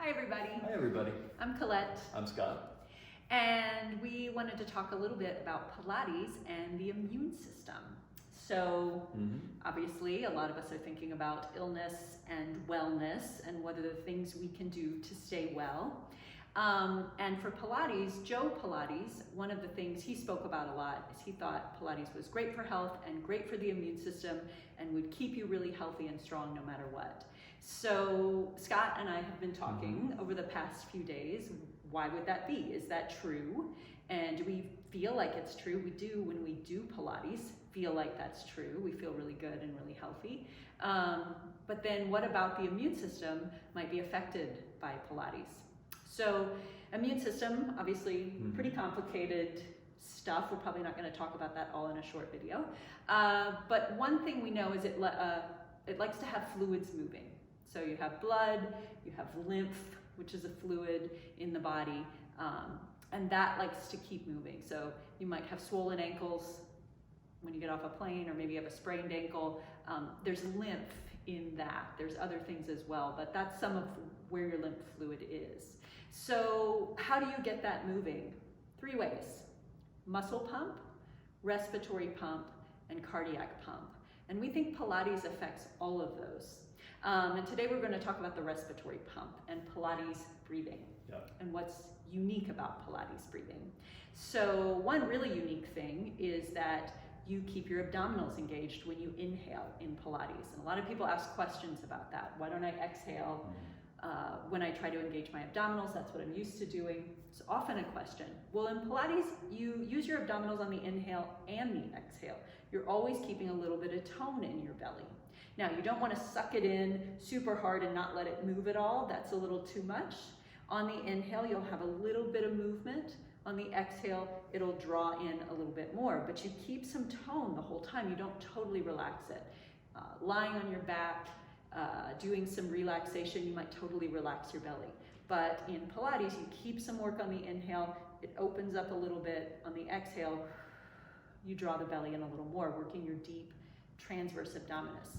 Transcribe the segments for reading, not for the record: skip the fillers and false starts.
Hi everybody. Hi everybody. I'm Collette. I'm Scott. And we wanted to talk a little bit about Pilates and the immune system. So obviously a lot of us are thinking about illness and wellness and what are the things we can do to stay well. And for Pilates, Joe Pilates, one of the things he spoke about a lot is he thought Pilates was great for health and great for the immune system and would keep you really healthy and strong no matter what. So Scott and I have been talking over the past few days. Why would that be? Is that true? And do we feel like it's true? We do when we do Pilates, feel like that's true. We feel really good and really healthy. But then what about the immune system might be affected by Pilates? So immune system, obviously pretty complicated stuff. We're probably not going to talk about that all in a short video. But one thing we know is it likes to have fluids moving. So you have blood, you have lymph, which is a fluid in the body, and that likes to keep moving. So you might have swollen ankles when you get off a plane, or maybe you have a sprained ankle. There's lymph in that. There's other things as well, but that's some of where your lymph fluid is. So how do you get that moving? 3 ways: muscle pump, respiratory pump, and cardiac pump. And we think Pilates affects all of those. And today we're going to talk about the respiratory pump and Pilates breathing and what's unique about Pilates breathing. So one really unique thing is that you keep your abdominals engaged when you inhale in Pilates. And a lot of people ask questions about that. Why don't I exhale when I try to engage my abdominals? That's what I'm used to doing. It's often a question. Well, in Pilates, you use your abdominals on the inhale and the exhale. You're always keeping a little bit of tone in your belly. Now, you don't want to suck it in super hard and not let it move at all. That's a little too much. On the inhale, you'll have a little bit of movement. On the exhale, it'll draw in a little bit more, but you keep some tone the whole time. You don't totally relax it. Lying on your back, doing some relaxation, you might totally relax your belly. But in Pilates, you keep some work on the inhale, it opens up a little bit. On the exhale, you draw the belly in a little more, working your deep transverse abdominis.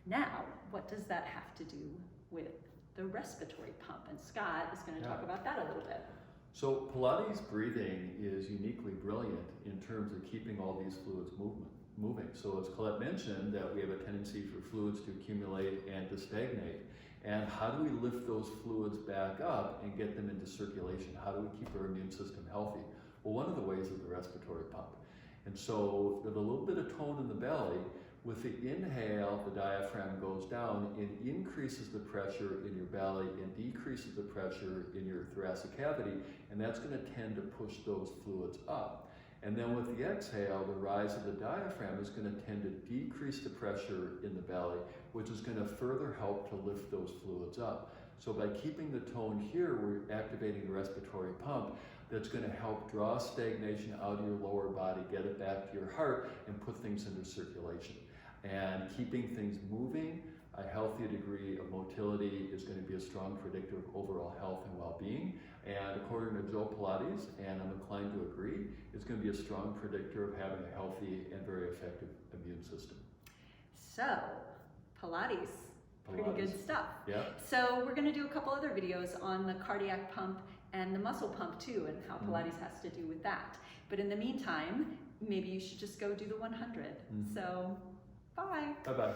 Now, what does that have to do with the respiratory pump? And Scott is going to talk about that a little bit. So Pilates breathing is uniquely brilliant in terms of keeping all these fluids moving. So as Collette mentioned, that we have a tendency for fluids to accumulate and to stagnate. And how do we lift those fluids back up and get them into circulation? How do we keep our immune system healthy? Well, one of the ways is the respiratory pump. And so with a little bit of tone in the belly, with the inhale, the diaphragm goes down and increases the pressure in your belly and decreases the pressure in your thoracic cavity, and that's going to tend to push those fluids up. And then with the exhale, the rise of the diaphragm is going to tend to decrease the pressure in the belly, which is going to further help to lift those fluids up. So by keeping the tone here, we're activating the respiratory pump that's going to help draw stagnation out of your lower body, get it back to your heart, and put things into circulation. And keeping things moving, a healthy degree of motility is going to be a strong predictor of overall health and well-being. And according to Joe Pilates, and I'm inclined to agree, it's going to be a strong predictor of having a healthy and very effective immune system. So, Pilates. Pretty good stuff. Yeah. So we're going to do a couple other videos on the cardiac pump and the muscle pump too, and how Pilates has to do with that. But in the meantime, maybe you should just go do the 100. So, bye. Bye-bye.